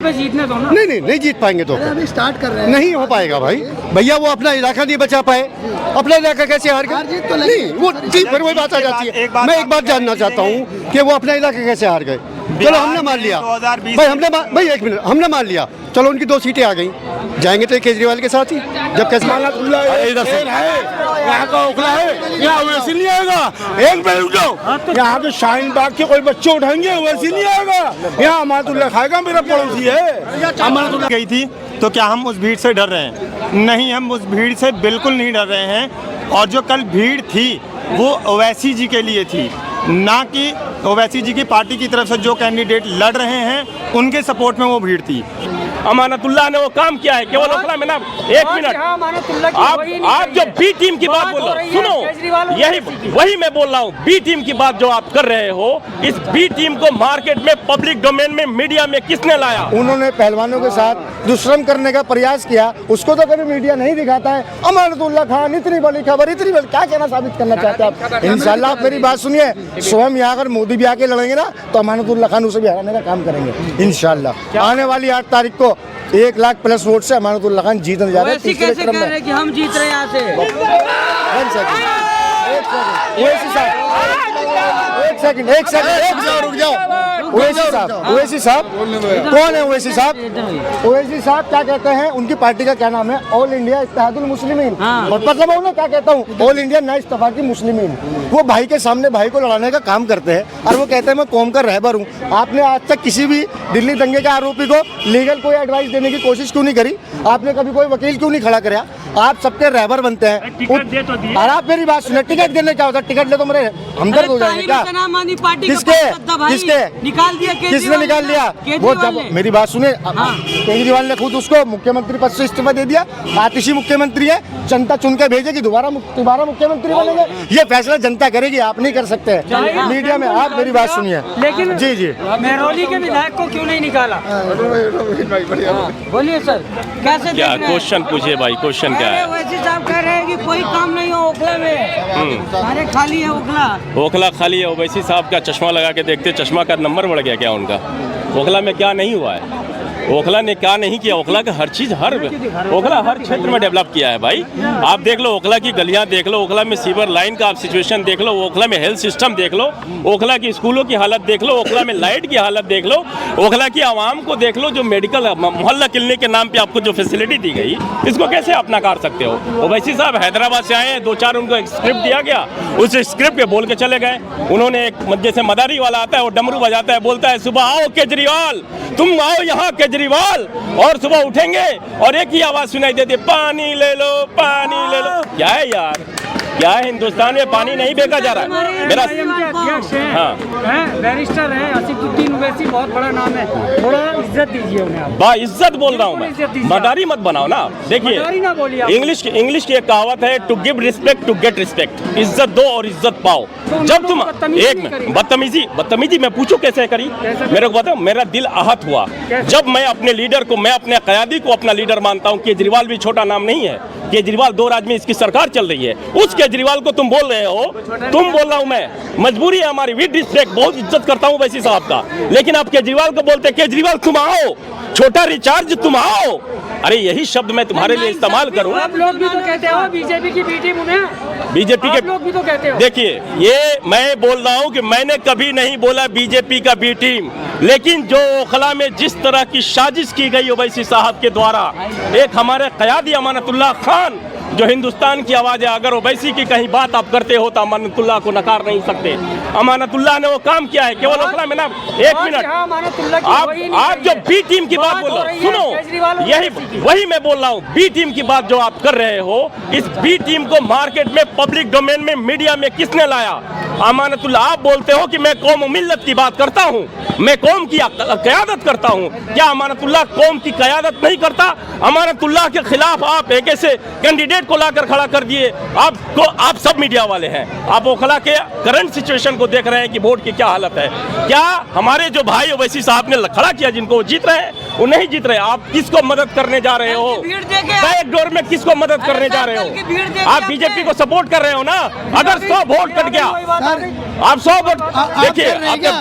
जीतने दो ना। नहीं जीत पाएंगे तो अभी स्टार्ट कर रहे हैं, नहीं हो पाएगा भाई। भैया वो अपना इलाका नहीं बचा पाए, अपना इलाका कैसे हार हार जीत गए? तो लगी। नहीं वो ठीक, फिर वही बात आ जाती है। मैं एक बात जानना चाहता हूँ कि वो अपना इलाका कैसे हार गए? चलो हमने मान लिया भाई, भाई एक मिनट, हमने मान लिया, चलो उनकी 2 सीटें आ गई, जाएंगे तो केजरीवाल के साथ ही। जब कैसे इधर से यहाँ का ओखला है, यहाँ वैसे नहीं आएगा। एक मिनट रुक जाओ, यहाँ के शाहीन बाग के कोई बच्चे उठाएंगे, वैसे नहीं आएगा। यहाँ अमानतुल्लाह खाएगा, मेरा पड़ोसी है। अमानतुल्लाह गई थी तो क्या हम उस भीड़ से डर रहे हैं? नहीं, हम उस भीड़ से बिल्कुल नहीं डर रहे हैं। और जो कल भीड़ थी वो ओवैसी जी के लिए थी, ना कि ओवैसी जी की पार्टी की तरफ से जो कैंडिडेट लड़ रहे हैं उनके सपोर्ट में वो भीड़ थी। अमानतुल्लाह ने वो काम किया है केवल ओखला में ना। एक मिनट, आप जो बी टीम की बात बोल रहे हो, सुनो, यही वही मैं बोल रहा हूँ। बी टीम की बात जो आप कर रहे हो, इस बी टीम को मार्केट में, पब्लिक डोमेन में, मीडिया में किसने लाया? उन्होंने पहलवानों के साथ दुष्कर्म करने का प्रयास किया, उसको तो कभी मीडिया नहीं दिखाता है। अमानतुल्लाह खान इतनी बड़ी खबर, इतनी बड़ी, क्या कहना साबित करना चाहते हैं आप? इंशाल्लाह आप मेरी बात सुनिए, स्वयं यहाँ अगर मोदी भी आके लड़ेंगे ना तो अमानतुल्लाह खान उसे भी हराने का काम करेंगे इंशाल्लाह। आने वाली 8 तारीख को 1 लाख प्लस वोट से अमानतुल्लाह खान जीतने जा रहे हैं। कैसे कह रहे हैं कि हम जीत रहे हैं यहाँ से? एक सेकंड रुक जाओ। ओवैसी साहब कौन है? ओवैसी साहब क्या कहते हैं? उनकी पार्टी का क्या नाम है? All India Ittehadul Muslimeen. और मतलब उन्हें क्या कहता हूँ, ऑल इंडिया ना इत्तेफाकी मुस्लिमीन। वो भाई के सामने भाई को लड़ाने का काम करते हैं और वो कहते हैं मैं कौम का रहबर हूँ। आपने आज तक किसी भी दिल्ली दंगे के आरोपी को लीगल कोई एडवाइस देने की कोशिश क्यों नहीं करी? आपने कभी कोई वकील क्यों नहीं खड़ा कराया? आप सबके रहबर बनते हैं। और आप मेरी बात सुने, टिकट देने क्या होता है? टिकट ले तो मेरे हमदर्द हो जाएंगे क्या? निकाल दिया, किसने निकाल लिया? वो जब मेरी बात सुने, केजरीवाल ने खुद उसको मुख्यमंत्री पद से इस्तीफा दे दिया। आतिशी मुख्यमंत्री है, जनता चुन के भेजेगी, दोबारा मुख्यमंत्री बनेंगे। ये फैसला जनता करेगी, आप नहीं कर सकते हैं मीडिया में। आप मेरी बात सुनिए। लेकिन जी मेहरौली के विधायक को क्यों नहीं निकाला? बोलिए सर, कैसे? क्या क्वेश्चन पूछिए भाई, क्वेश्चन क्या है? वैसे साहब कह रहे हैं कि कोई काम नहीं हो ओखला में, सारे खाली है ओखला। ओखला खाली है। ओवैसी साहब का चश्मा लगा के देखते, चश्मा का नंबर बढ़ गया क्या उनका? ओखला में क्या नहीं हुआ है? ओखला ने क्या नहीं किया? ओखला का हर चीज़, ओखला हर क्षेत्र में डेवलप किया है भाई। आप देख लो, ओखला की गलियां देख लो, ओखला में सीवर लाइन का आप सिचुएशन देख लो, ओखला में हेल्थ सिस्टम देख लो, ओखला की स्कूलों की हालत देख लो, ओखला में लाइट की हालत देख लो, ओखला की आवाम को देख लो। जो मेडिकल मोहल्ला क्लिनिक के नाम पे आपको जो फैसिलिटी दी गई, इसको कैसे आप नकार सकते हो? ओवैसी साहब हैदराबाद से आए हैं, 2-4 उनको एक स्क्रिप्ट दिया गया, उस स्क्रिप्ट पे बोल के चले गए। उन्होंने एक जैसे मदारी वाला आता है, वो डमरू बजाता है, बोलता है सुबह आओ केजरीवाल, तुम आओ यहाँ केजरीवाल, और सुबह उठेंगे और एक ही आवाज सुनाई देती, पानी ले लो, पानी ले लो। क्या है यार, क्या है? हिंदुस्तान में पानी नहीं बेचा जा रहा है। मेरा अध्यक्ष है, बैरिस्टर है असीदुद्दीन ओवैसी, बहुत बड़ा नाम है, थोड़ा इज्जत दीजिए उन्हें आप। बा इज्जत बोल रहा हूँ मैं, मदारी मत बनाओ ना। देखिए इंग्लिश की एक कहावत है, to give respect to get respect. इज्जत दो और इज्जत पाओ। जब तुम एक में बदतमीजी मैं पूछूं कैसे करी? मेरे को बताओ, मेरा दिल आहत हुआ जब मैं अपने लीडर को, मैं अपने कयादी को अपना लीडर मानता हूँ। केजरीवाल भी छोटा नाम नहीं है। केजरीवाल 2 राज्य में इसकी सरकार चल रही है, उस केजरीवाल को तुम बोल रहे हो, तुम बोल रहा हूं मैं, मजबूरी है हमारी। विद रिस्पेक्ट, बहुत इज्जत करता हूं वैसी साहब का, लेकिन आप केजरीवाल को बोलते केजरीवाल तुम आओ, छोटा रिचार्ज तुम आओ। अरे यही शब्द मैं तुम्हारे लिए इस्तेमाल करूं। आप लोग भी तो कहते हो बीजेपी की बी टीम उन्हें, बीजेपी के लोग भी तो कहते हो। देखिए, ये मैं बोल रहा हूं कि मैंने कभी नहीं बोला बीजेपी का बी टीम, लेकिन जो ओखला में जिस तरह की साजिश की गई ओवैसी साहब के द्वारा, एक हमारे कयादी अमानतुल्लाह खान जो हिंदुस्तान की आवाज़ है, अगर ओवैसी की कहीं बात आप करते हो तो अमानतुल्लाह को नकार नहीं सकते। अमानतुल्लाह ने वो काम किया है केवल ओखला में ना। एक मिनट, आप जो बी टीम की बात बोल रहे हो, सुनो, यही वही मैं बोल रहा हूँ। बी टीम की बात जो आप कर रहे हो, इस बी टीम को मार्केट में, पब्लिक डोमेन में, मीडिया में किसने लाया? अमानतुल्लाह। आप बोलते हो कि मैं कौम मिल्लत की बात करता हूँ, मैं कौम की क़यादत करता हूँ। क्या अमानतुल्लाह कौम की क़यादत नहीं करता? अमानतुल्लाह के खिलाफ आप एक ऐसे कैंडिडेट को लाकर खड़ा कर दिए। आप सब मीडिया वाले हैं, आप ओखला के करंट सिचुएशन को देख रहे हैं कि वोट की क्या हालत है। क्या हमारे जो भाई ओवैसी साहब ने खड़ा किया, जिनको वो जीत रहे हैं, वो नहीं जीत रहे। आप किसको मदद करने जा रहे हो? बैक डोर में किसको मदद करने जा रहे हो? आप बीजेपी को सपोर्ट कर रहे हो ना। अगर 100 वोट कट गया, आप 100 वोट देखिए,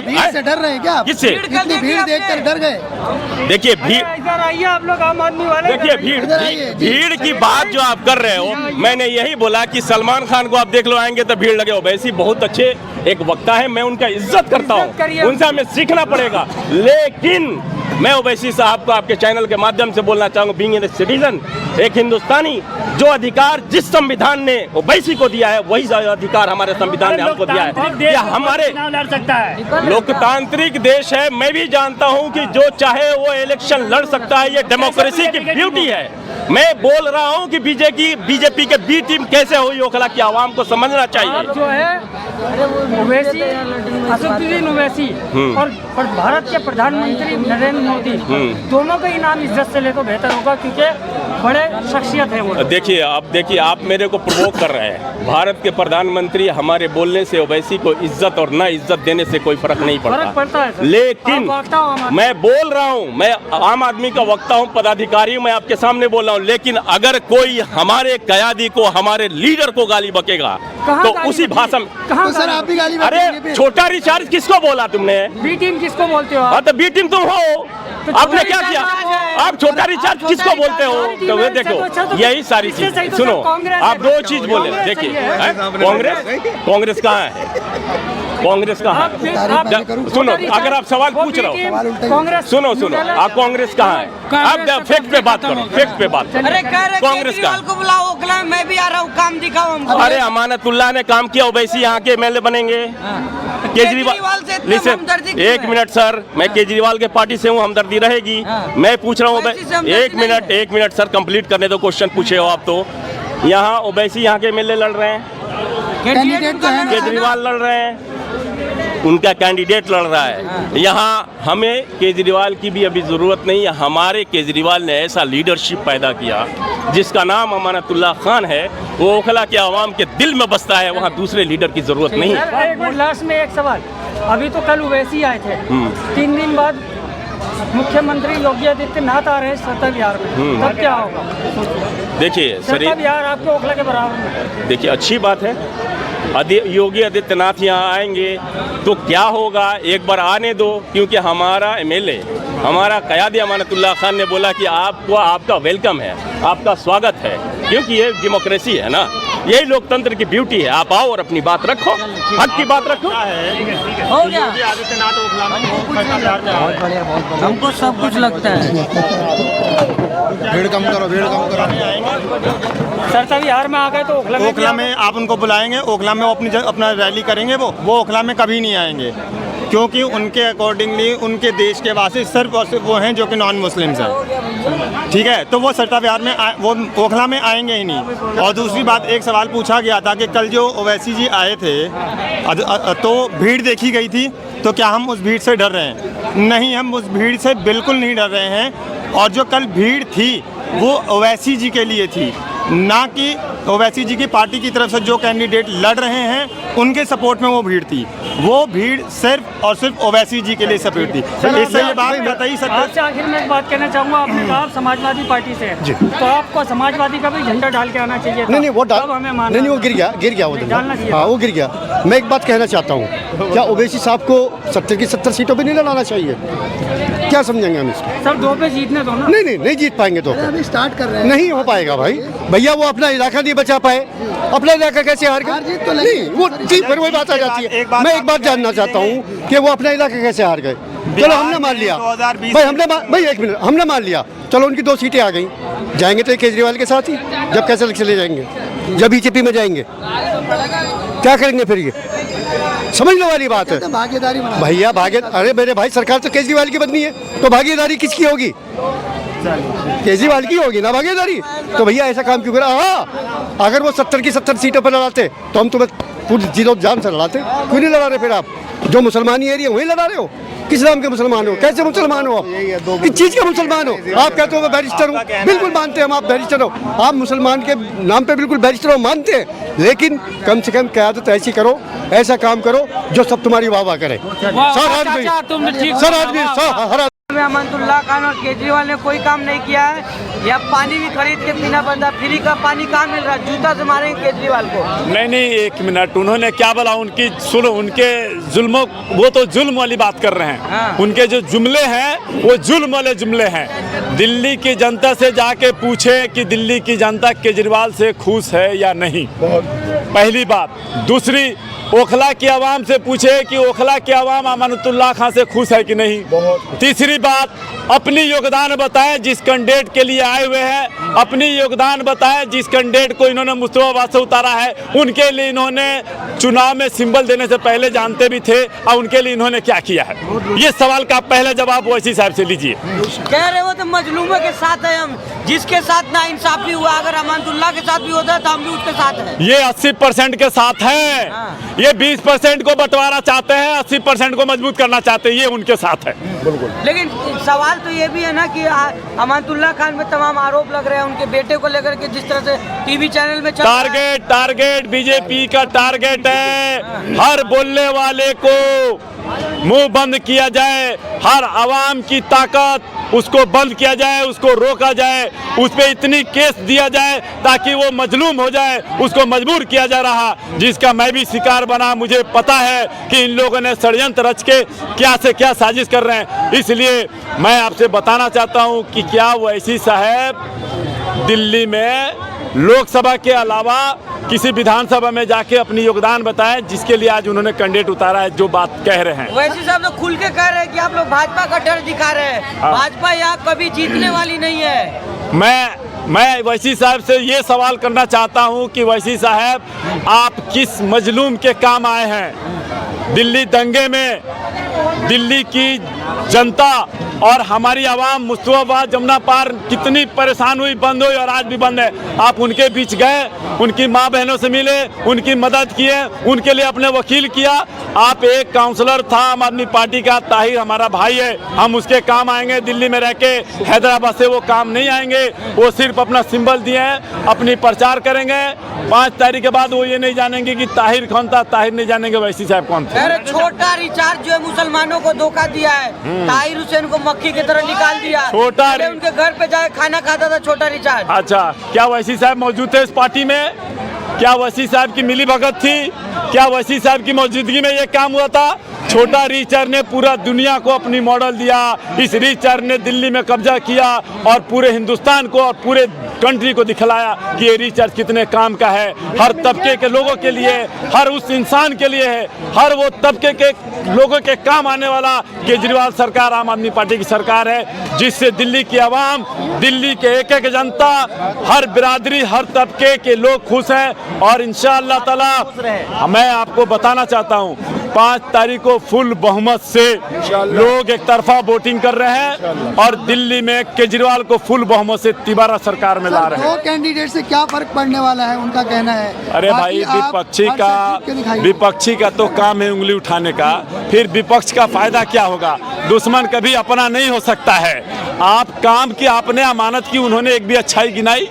भीड़ से डर रहे हैं क्या? किससे? इतनी भीड़ देखकर डर गए? देखिए भीड़, इधर आइए आप लोग आम आदमी वाले। देखिए भीड़ की बात जो आप कर रहे हो, मैंने यही बोला कि सलमान खान को आप देख लो, आएंगे तो भीड़ लगे। वैसे बहुत अच्छे एक वक्ता है, मैं उनका इज्जत करता हूँ, उनसे हमें सीखना पड़ेगा। लेकिन मैं ओवैसी साहब को आपके चैनल के माध्यम से बोलना चाहूँगा, बीइंग ए सिटीजन, एक हिंदुस्तानी, जो अधिकार जिस संविधान ने ओवैसी को दिया है, वही अधिकार हमारे संविधान ने हमको दिया है। या हमारे लड़ सकता है, लोकतांत्रिक देश है। मैं भी जानता हूं कि जो चाहे वो इलेक्शन लड़ सकता है, ये डेमोक्रेसी की ब्यूटी है। मैं बोल रहा हूं कि बीजेपी के बी टीम कैसे हुई ओखला की आवाम को समझना चाहिए। जो है ओवैसी, असदुद्दीन ओवैसी और भारत के प्रधानमंत्री नरेंद्र मोदी, दोनों का ही नाम इज्जत से ले तो बेहतर होगा, क्योंकि बड़े शख्सियत है वो। देखिए आप मेरे को प्रोवोक कर रहे हैं। भारत के प्रधानमंत्री, हमारे बोलने से ओवैसी को इज्जत और ना इज्जत देने से कोई फर्क नहीं पड़ता है। लेकिन मैं बोल रहा हूं, मैं आम आदमी का वक्ता हूं, पदाधिकारी हूं, मैं आपके सामने बोल रहा हूं। लेकिन अगर कोई हमारे कयादी को, हमारे लीडर को गाली बकेगा तो उसी भाषा में, तो सर आप भी गाली अरे छोटा रिचार्ज किसको बोला तुमने? बी टीम किसको बोलते हो? हाँ तो बी टीम तुम हो। आपने क्या किया? आप छोटा रिचार्ज किसको बोलते हो? तो वे देखो, यही सारी चीज सुनो। आप दो चीज बोले, देखिए कांग्रेस कहाँ है? कांग्रेस कहाँ है? सुनो, अगर आप सवाल पूछ रहे हो, सुनो आप कांग्रेस कहाँ है? आप फैक्ट पे बात करो, फैक्ट पे बात करो। कांग्रेस का को बुलाओ, ओखला मैं भी आ रहा हूँ, काम दिखाओ हमको। अरे अमानतुल्लाह ने काम किया, वैसे यहाँ के एमएलए बनेंगे। केजरीवाल से इतना हमदर्दी क्यों है? एक मिनट सर, मैं केजरीवाल के पार्टी से हूँ, हमदर्दी रहेगी। मैं पूछ रहा हूँ, एक मिनट सर, कंप्लीट करने दो, क्वेश्चन पूछे हो आप तो। यहाँ ओवैसी यहाँ के एमएलए लड़ रहे हैं, केजरीवाल लड़ रहे हैं, उनका कैंडिडेट लड़ रहा है। यहाँ हमें केजरीवाल की भी अभी ज़रूरत नहीं है। हमारे केजरीवाल ने ऐसा लीडरशिप पैदा किया जिसका नाम अमानतुल्लाह खान है, वो ओखला के आवाम के दिल में बसता है। वहाँ दूसरे लीडर की ज़रूरत नहीं है। लास्ट में एक सवाल, अभी तो कल ओवैसी आए थे, 3 दिन बाद मुख्यमंत्री योगी आदित्यनाथ आ रहे हैं सत्ता बिहार में, तब क्या होगा? देखिए सत्ता बिहार आपके ओखला के बराबर में। देखिए अच्छी बात है, योगी आदित्यनाथ यहाँ आएंगे तो क्या होगा, एक बार आने दो। क्योंकि हमारा एमएलए, हमारा कयादी अमानतुल्लाह खान ने बोला कि आपको, आपका वेलकम है, आपका स्वागत है। क्योंकि ये डेमोक्रेसी है ना, यही लोकतंत्र की ब्यूटी है। आप आओ और अपनी बात रखो, हक की बात रखो। हो गया, हमको सब कुछ लगता है। भीड़ कम करो, भीड़ कम करो। सत्ता बिहार में आ गए तो ओखला में आप उनको बुलाएंगे, ओखला में वो अपना रैली करेंगे, वो ओखला में कभी नहीं आएंगे, क्योंकि उनके अकॉर्डिंगली उनके देश के वासी सिर्फ और सिर्फ वो हैं जो कि नॉन मुस्लिम्स हैं। ठीक है, तो वो सत्ता बिहार में वो ओखला में आएंगे ही नहीं। और दूसरी बात, एक सवाल पूछा गया था कि कल जो ओवैसी जी आए थे तो भीड़ देखी गई थी, तो क्या हम उस भीड़ से डर रहे हैं? नहीं, हम उस भीड़ से बिल्कुल नहीं डर रहे हैं। और जो कल भीड़ थी वो ओवैसी जी के लिए थी, ना कि ओवैसी जी की पार्टी की तरफ से जो कैंडिडेट लड़ रहे हैं उनके सपोर्ट में वो भीड़ थी। वो भीड़ सिर्फ और सिर्फ ओवैसी जी के लिए सपोर्ट थी। इससे ये बात बताइए सकते। आपसे आखिर में एक बात कहना चाहूँगा, आपने कहा आप समाजवादी पार्टी से हैं, तो आपको समाजवादी का भी झंडा डाल के आना चाहिए। नहीं वो डाल, हमें मानना नहीं वो गिर गया वो डालना चाहिए। हाँ वो गिर गया। मैं एक बात कहना चाहता हूँ, क्या ओवैसी साहब को 70 की 70 सीटों पे नहीं लड़ाना चाहिए? क्या समझेंगे हम इसको? सर 2 पे जीतने दो ना। नहीं जीत पाएंगे तो अभी स्टार्ट कर रहे हैं। नहीं हो पाएगा भाई। भैया वो अपना इलाका नहीं बचा पाए, अपना इलाका कैसे हार गए? जीत तो नहीं वो ठीक, फिर वही बात आ जाती है। मैं एक बात जानना चाहता हूँ कि वो अपना इलाका कैसे हार गए? चलो हमने मान लिया भाई, एक मिनट, हमने मान लिया, चलो उनकी 2 सीटें आ गई, जाएंगे तो केजरीवाल के साथ ही। जब कैसे चले जाएंगे, जब बीजेपी में जाएंगे क्या करेंगे फिर? ये समझने वाली बात है भागीदारी भैया। अरे मेरे भाई, सरकार तो केजरीवाल की बननी है, तो भागीदारी किसकी होगी? केजरीवाल की होगी ना भागीदारी। तो भैया ऐसा काम क्यों करा? हाँ, अगर वो 70 की 70 सीटों पर लड़ाते तो हम तुम्हें पूरी जीरो जान से लड़ाते। क्यों नहीं लड़ा रहे फिर? आप जो मुसलमानी एरिया वहीं लड़ा रहे हो। किस नाम के मुसलमान हो? कैसे मुसलमान हो आप? किस चीज़ के मुसलमान हो? आप कहते हो मैं बैरिस्टर हूँ, बिल्कुल मानते हैं हम, आप बैरिस्टर हो, आप मुसलमान के नाम पे बिल्कुल बैरिस्टर हो, मानते हैं। लेकिन कम से कम क़यादत ऐसी करो, ऐसा काम करो जो सब तुम्हारी वाह वाह करें। सर आदमी में अमानतुल्लाह खान और केजरीवाल ने कोई काम नहीं किया है। या पानी भी खरीद के पीना पड़ता, फ्री का पानी कहाँ मिल रहा है? जूता से मारेंगे केजरीवाल को। नहीं, एक मिनट, उन्होंने क्या बोला? उनकी सुनो, उनके जुल्मों, वो तो जुल्म वाली बात कर रहे हैं। हाँ। उनके जो जुमले हैं वो जुल्म वाले जुमले हैं। दिल्ली की जनता से जाके पूछे कि दिल्ली की जनता केजरीवाल से खुश है या नहीं, पहली बात। दूसरी, ओखला की आवाम से पूछे कि ओखला की आवाम अमानतुल्लाह खान से खुश है कि नहीं। तीसरी बात, अपनी योगदान बताएं जिस कैंडिडेट के लिए आए हुए हैं, अपनी योगदान बताएं जिस कैंडिडेट को इन्होंने मुस्तफाबाद से उतारा है, उनके लिए इन्होंने चुनाव में सिंबल देने से पहले जानते भी थे और उनके लिए इन्होंने क्या किया है। ये सवाल का पहला जवाब ओवैसी साहब से लीजिए। कह रहे वो तो मजलूमों के साथ है, हम जिसके साथ ना इंसाफी हुआ, अगर अमानतुल्लाह के साथ भी होता है तो हम भी उसके साथ हैं। ये 80% के साथ हैं। हाँ। ये 20% को बंटवारा चाहते हैं, 80% को मजबूत करना चाहते हैं, ये उनके साथ है। लेकिन सवाल तो ये भी है ना कि अमानतुल्लाह खान पे तमाम आरोप लग रहे हैं उनके बेटे को लेकर के, जिस तरह से टीवी चैनल में चल रहा है। टारगेट बीजेपी का टारगेट है, हर बोलने वाले को मुंह बंद किया जाए, हर आवाम की ताकत उसको बंद किया जाए, उसको रोका जाए, उस पे इतनी केस दिया जाए ताकि वो मजलूम हो जाए, उसको मजबूर किया जा रहा, जिसका मैं भी शिकार बना। मुझे पता है कि इन लोगों ने षड्यंत्र रच के क्या से क्या साजिश कर रहे हैं। इसलिए मैं आपसे बताना चाहता हूं कि क्या ओवैसी साहब दिल्ली में लोकसभा के अलावा किसी विधानसभा में जाके अपनी योगदान बताएं जिसके लिए आज उन्होंने कैंडिडेट उतारा है, जो बात कह रहे हैं। वैसे साहब तो खुल के कह रहे हैं कि आप लोग भाजपा का डर दिखा रहे हैं, भाजपा यहाँ कभी जीतने वाली नहीं है। मैं ओवैसी साहब से ये सवाल करना चाहता हूं कि ओवैसी साहब, आप किस मजलूम के काम आए हैं? दिल्ली दंगे में दिल्ली की जनता और हमारी आवाम मुस्तफाबाद जमुना पार कितनी परेशान हुई, बंद हुई और आज भी बंद है। आप उनके बीच गए, उनकी माँ बहनों से मिले, उनकी मदद किए, उनके लिए अपने वकील किया। आप एक काउंसलर था आम आदमी पार्टी का, ताहिर हमारा भाई है, हम उसके काम आएंगे। दिल्ली में रह के हैदराबाद से वो काम नहीं आएंगे, वो सिर्फ अपना सिंबल दिए हैं, अपनी प्रचार करेंगे। 5 तारीख के बाद वो ये नहीं जानेंगे कि ताहिर कौन था, ताहिर नहीं जानेंगे ओवैसी साहब कौन थे। अरे छोटा रिचार्ज जो है मुसलमानों को धोखा दिया है, ताहिर हुसैन को मक्खी की तरह निकाल दिया। छोटा उनके घर पे जाके खाना खाता था छोटा रिचार्ज। अच्छा, क्या ओवैसी साहब मौजूद थे इस पार्टी में? क्या ओवैसी साहब की मिली भगत थी? क्या ओवैसी साहब की मौजूदगी में ये काम हुआ था? छोटा रिचर्ड ने पूरा दुनिया को अपनी मॉडल दिया। इस रिचर्ड ने दिल्ली में कब्जा किया और पूरे हिंदुस्तान को और पूरे कंट्री को दिखलाया कि ये रिचर्ड कितने काम का है। हर तबके के लोगों के लिए, हर उस इंसान के लिए है, हर वो तबके के लोगों के काम आने वाला केजरीवाल सरकार आम आदमी पार्टी की सरकार है, जिससे दिल्ली की आवाम, दिल्ली के एक एक जनता, हर बिरादरी, हर तबके के लोग खुश हैं। और इंशाअल्लाह ताला मैं आपको बताना चाहता हूँ, 5 तारीख को फुल बहुमत से लोग एक तरफा वोटिंग कर रहे हैं और दिल्ली में केजरीवाल को फुल बहुमत से तिबारा सरकार में ला रहे हैं। दो कैंडिडेट से क्या फर्क पड़ने वाला है, उनका कहना है। अरे भाई, विपक्षी का तो काम है उंगली उठाने का, फिर विपक्ष का फायदा क्या होगा? दुश्मन कभी अपना नहीं हो सकता है। आप काम की, आपने अमानत की, उन्होंने एक भी अच्छाई गिनाई?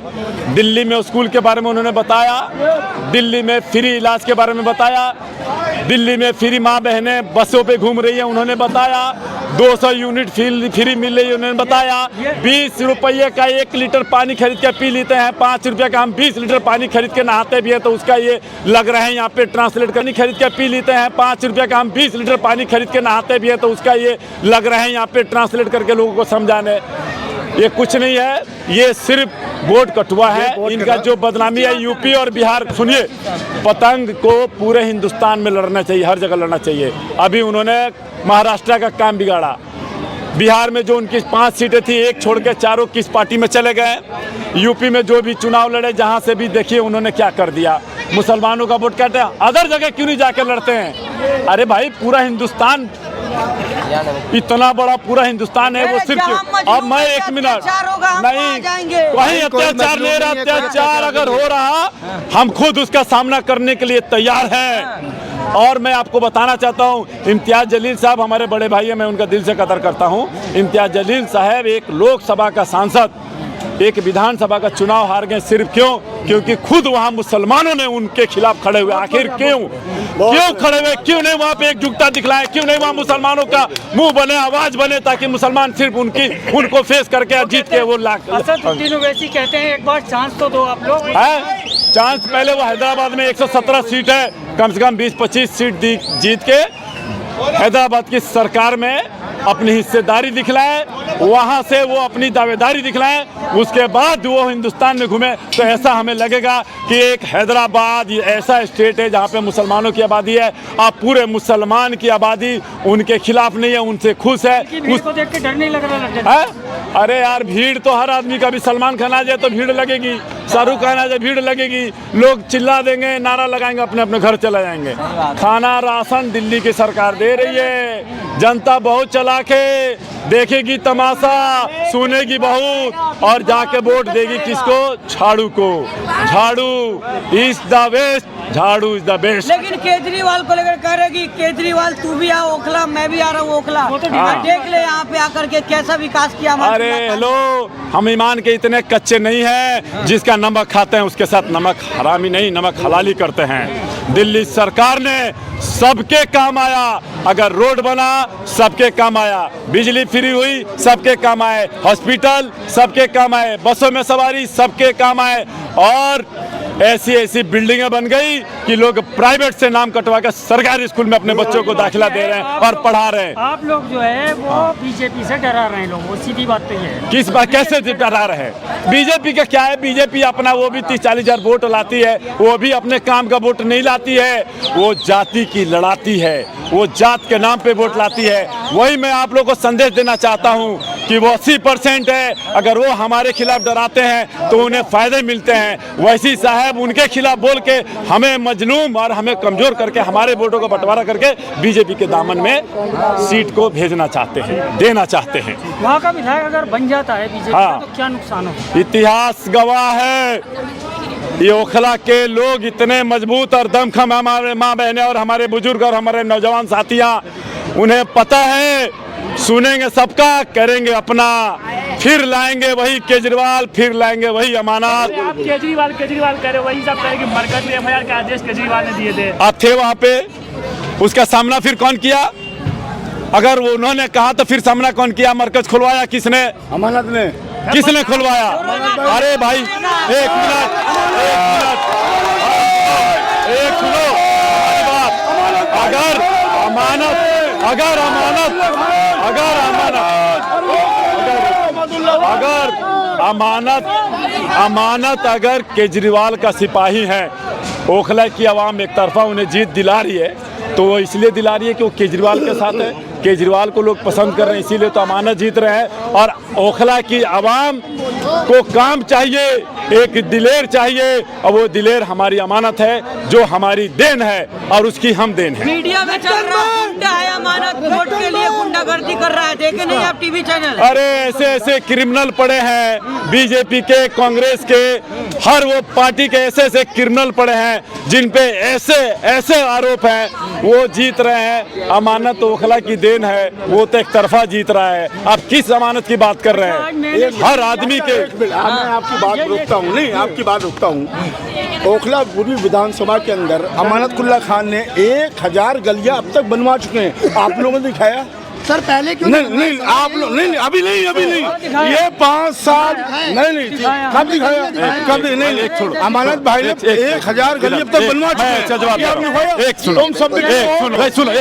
दिल्ली में स्कूल के बारे में उन्होंने बताया, दिल्ली में फ्री इलाज के बारे में बताया, दिल्ली में फ्री माँ बहनें बसों पे घूम रही है उन्होंने बताया, 200 यूनिट फ्री मिल रही है उन्होंने बताया, 20 रुपये का 1 लीटर पानी खरीद के पी लेते हैं, 5 रुपये का हम 20 लीटर पानी खरीद के नहाते भी हैं, तो उसका ये लग रहा है यहाँ पे ट्रांसलेट करनी, खरीद के पी लेते हैं, 5 रुपये का हम 20 लीटर पानी खरीद के नहाते भी हैं, तो उसका ये लग रहा है यहाँ पे ट्रांसलेट करके लोगों को समझाने। ये कुछ नहीं है, ये सिर्फ वोट कटुआ है। इनका जो बदनामी है यूपी और बिहार, सुनिए, पतंग को पूरे हिंदुस्तान में लड़ना चाहिए, हर जगह लड़ना चाहिए। अभी उन्होंने महाराष्ट्र का काम बिगाड़ा, बिहार में जो उनकी 5 सीटें थी, एक छोड़ के चारों किस पार्टी में चले गए। यूपी में जो भी चुनाव लड़े, जहां से भी देखिए उन्होंने क्या कर दिया, मुसलमानों का वोट काटे। अदर जगह क्यों नहीं जाकर लड़ते हैं? अरे भाई, पूरा हिंदुस्तान, इतना बड़ा पूरा हिंदुस्तान है, वो सिर्फ। अब मैं 1 मिनट नहीं, वही अत्याचार नहीं रहा, अत्याचार अगर हो रहा, हम खुद उसका सामना करने के लिए तैयार हैं। और मैं आपको बताना चाहता हूं, इम्तियाज जलील साहब हमारे बड़े भाई हैं, मैं उनका दिल से कदर करता हूं। इम्तियाज जलील साहब एक लोकसभा का सांसद, एक विधानसभा का चुनाव हार गए। सिर्फ क्यों? क्योंकि खुद वहाँ मुसलमानों ने उनके खिलाफ खड़े हुए। आखिर क्यों खड़े हुए? क्यों नहीं वहाँ पे एकजुटता दिखलाए? क्यों नहीं वहाँ मुसलमानों का मुंह बने, आवाज बने, ताकि मुसलमान सिर्फ उनको फेस करके जीत के वो असदुद्दीन ओवैसी कहते हैं एक बार चांस तो दो आप लोग। है चांस। पहले वो हैदराबाद में 117 सीट है, कम से कम 20-25 सीट जीत के हैदराबाद की सरकार में अपनी हिस्सेदारी दिखलाए, वहाँ से वो अपनी दावेदारी दिखलाए, उसके बाद वो हिंदुस्तान में घूमे तो ऐसा हमें लगेगा कि एक हैदराबाद ऐसा स्टेट है जहाँ पे मुसलमानों की आबादी है। आप पूरे मुसलमान की आबादी उनके खिलाफ नहीं है, उनसे खुश है। उसको देख के डर नहीं लग रहा है? अरे यार भीड़ तो हर आदमी का भी, सलमान खान आ जाए तो भीड़ लगेगी, शाहरुख खान आ जाए भीड़ लगेगी, लोग चिल्ला देंगे, नारा लगाएंगे, अपने अपने घर चले जाएंगे। खाना राशन दिल्ली की सरकार दे रही है, जनता बहुत चालाक है, देखेगी तमाशा, सुनेगी बहुत और जाके वोट देगी किसको? झाड़ू को। झाड़ू इज द बेस्ट, झाड़ू इज द बेस्ट। लेकिन केजरीवाल को लेकर कह रहे कि केजरीवाल तू भी आ ओखला, मैं भी आ रहा हूँ ओखला, देख ले यहाँ पे आकर के कैसा विकास किया। अरे हेलो, हम ईमान के इतने कच्चे नहीं हैं, जिसका नमक खाते हैं उसके साथ नमक हरामी नहीं, नमक हलाली करते हैं। दिल्ली सरकार ने सबके काम आया, अगर रोड बना सबके काम आया, बिजली फ्री हुई सबके काम आए, हॉस्पिटल सबके काम आए, बसों में सवारी सबके काम आए, और ऐसी ऐसी बिल्डिंगें बन गई कि लोग प्राइवेट से नाम कटवा कर सरकारी स्कूल में अपने बच्चों को दाखिला दे रहे हैं और पढ़ा रहे हैं। आप लोग जो है वो बीजेपी से डरा रहे हैं लोग, वो सीधी बात तो ये है। किस बात, कैसे डरा रहे हैं? बीजेपी का क्या है? बीजेपी अपना वो भी 30-40 हजार वोट लाती है, वो भी अपने काम का वोट नहीं लाती है, वो जाति की लड़ाती है, वो जात के नाम पे वोट लाती है। वही मैं आप लोगों को संदेश देना चाहता हूँ कि वो 80% है, अगर वो हमारे खिलाफ डराते हैं तो उन्हें फायदे मिलते हैं। वैसी साहब उनके खिलाफ बोल के हमें मजलूम और हमें कमजोर करके हमारे वोटों का बंटवारा करके बीजेपी के दामन में सीट को भेजना चाहते हैं, देना चाहते हैं। वहाँ का विधायक अगर बन जाता है बीजेपी हाँ, तो क्या नुकसान हो? इतिहास गवाह है, ये ओखला के लोग इतने मजबूत और दमखम, हमारे माँ बहनें और हमारे बुजुर्ग और हमारे नौजवान साथियाँ, उन्हें पता है, सुनेंगे सबका, करेंगे अपना, फिर लाएंगे वही केजरीवाल, फिर लाएंगे वही अमानत। आप केजरीवाल कह रहे हो, वही सब करेंगे। मरकज में एफआईआर के आदेश केजरीवाल ने दिए थे, आप थे वहाँ पे, उसका सामना फिर कौन किया? अगर वो उन्होंने कहा तो फिर सामना कौन किया? मरकज खुलवाया किसने? अमानत ने। किसने खुलवाया? अरे भाई एक मिनट सुनो अमानत अगर केजरीवाल का सिपाही है, ओखला की आवाम एक तरफा उन्हें जीत दिला रही है, तो वो इसलिए दिला रही है कि वो केजरीवाल के साथ है, केजरीवाल को लोग पसंद कर रहे हैं, इसीलिए तो अमानत जीत रहे हैं। और ओखला की आवाम को काम चाहिए, एक दिलेर चाहिए, और वो दिलेर हमारी अमानत है, जो हमारी देन है और उसकी हम देन है। मीडिया में चल रहा है गुंडा है, अमानत वोट के लिए गुंडागर्दी कर रहा है, देखे नहीं आप टीवी चैनल? अरे ऐसे ऐसे क्रिमिनल पड़े हैं बीजेपी के, कांग्रेस के, हर वो पार्टी के ऐसे ऐसे क्रिमिनल पड़े हैं जिन पे ऐसे ऐसे आरोप हैं, वो जीत रहे हैं। अमानत तो ओखला की देन है, वो तो एक तरफा जीत रहा है। आप किस अमानत की बात कर रहे हैं? हर आदमी के। मैं आपकी बात रोकता हूँ, नहीं आपकी बात रोकता हूँ। ओखला पूर्वी विधानसभा के अंदर अमानतुल्लाह खान ने 1000 गलियां अब तक बनवा चुके हैं। आप लोगों ने दिखाया सर? पहले क्यों नहीं आप लोग नहीं, अभी नहीं, ये 5 साल नहीं कब दिखाया? कब नहीं छोड़ो। अमानत भाई ने 1000 गली अब तक बनवा चुके हैं। एक सुनो, तुम सब सुनो,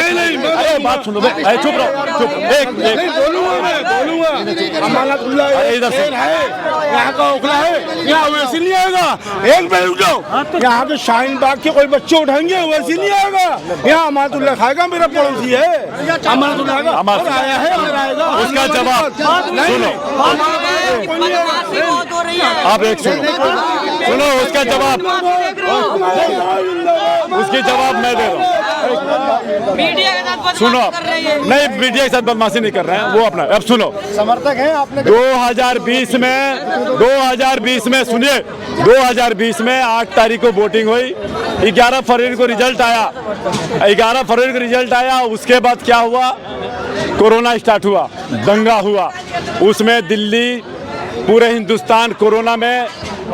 नहीं बात सुनो, चुप रहो, बोलूंगा। अमानतुल्लाह है, यहाँ का ओखला है, यहाँ वैसे नहीं आएगा। एक मिनट रुक जाओ, यहाँ के शाहीन बाग के कोई बच्चे उठाएंगे, वैसे नहीं आएगा। यहाँ अमानतुल्लाह खाएगा, मेरा पड़ोसी है, अमानतुल्लाह आया है, उसका जवाब सुनो। आप एक सुनो उसका जवाब, उसकी जवाब मैं दे रहा हूँ। मीडिया के साथ सुनो, नहीं मीडिया के साथ बदमाशी नहीं कर रहे हैं, वो अपना। अब सुनो, समर्थक हैं आपने? 2020 में सुनिए, 2020 में 8 तारीख को वोटिंग हुई, 11 फरवरी को रिजल्ट आया। 11 फरवरी को रिजल्ट आया, उसके बाद क्या हुआ? कोरोना स्टार्ट हुआ, दंगा हुआ, उसमें दिल्ली पूरे हिंदुस्तान कोरोना में,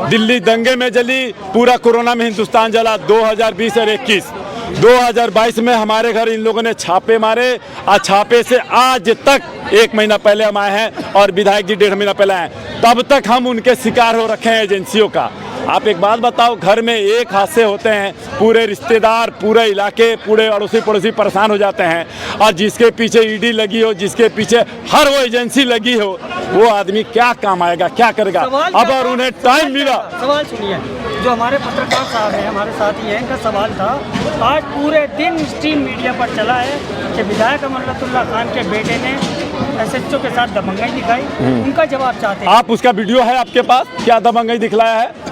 दिल्ली दंगे में जली, पूरा कोरोना में हिंदुस्तान जला 2020 और 21। 2022 में हमारे घर इन लोगों ने छापे मारे और छापे से आज तक 1 महीना पहले हम आए हैं और विधायक जी 1.5 महीना पहले आए, तब तक हम उनके शिकार हो रखे हैं एजेंसियों का। आप एक बात बताओ, घर में एक हादसे होते हैं, पूरे रिश्तेदार, पूरे इलाके, पूरे अड़ोसी पड़ोसी परेशान हो जाते हैं, और जिसके पीछे ईडी लगी हो, जिसके पीछे हर वो एजेंसी लगी हो, वो आदमी क्या काम आएगा, क्या करेगा? अब और उन्हें टाइम मिला। सवाल सुनिए, जो हमारे पत्रकार साहब हैं, हमारे साथी हैं, इनका सवाल था, आज पूरे दिन स्ट्रीम मीडिया पर चला है कि विधायक अमरतुल्लाह खान के बेटे ने SHO के साथ दबंगई दिखाई, उनका जवाब चाहते हैं। आप उसका वीडियो है आपके पास? क्या दबंगई दिखलाया है?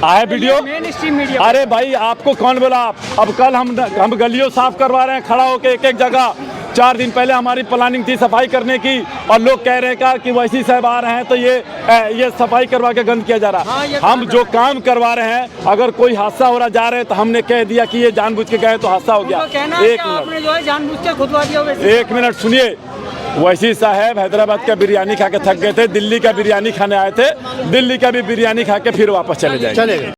आया वीडियो? Main stream media. अरे भाई, आपको कौन बोला? अब कल हम गलियों साफ करवा रहे हैं खड़ा होकर एक जगह। 4 दिन पहले हमारी प्लानिंग थी सफाई करने की, और लोग कह रहे हैं कि वैसी साहब आ रहे हैं तो ये सफाई करवा के गंद किया जा रहा है। हम जो काम करवा रहे हैं, अगर कोई हादसा हो रहा जा रहे हैं तो हमने कह दिया कि ये जानबूझ के गए तो हादसा हो गया। आपने जो है जानबूझ के खुदवा दिया। 1 मिनट सुनिए। वैसी साहब हैदराबाद का बिरयानी खा के थक गए थे, दिल्ली का बिरयानी खाने आए थे, दिल्ली का भी बिरयानी खा के फिर वापस चले जाएंगे।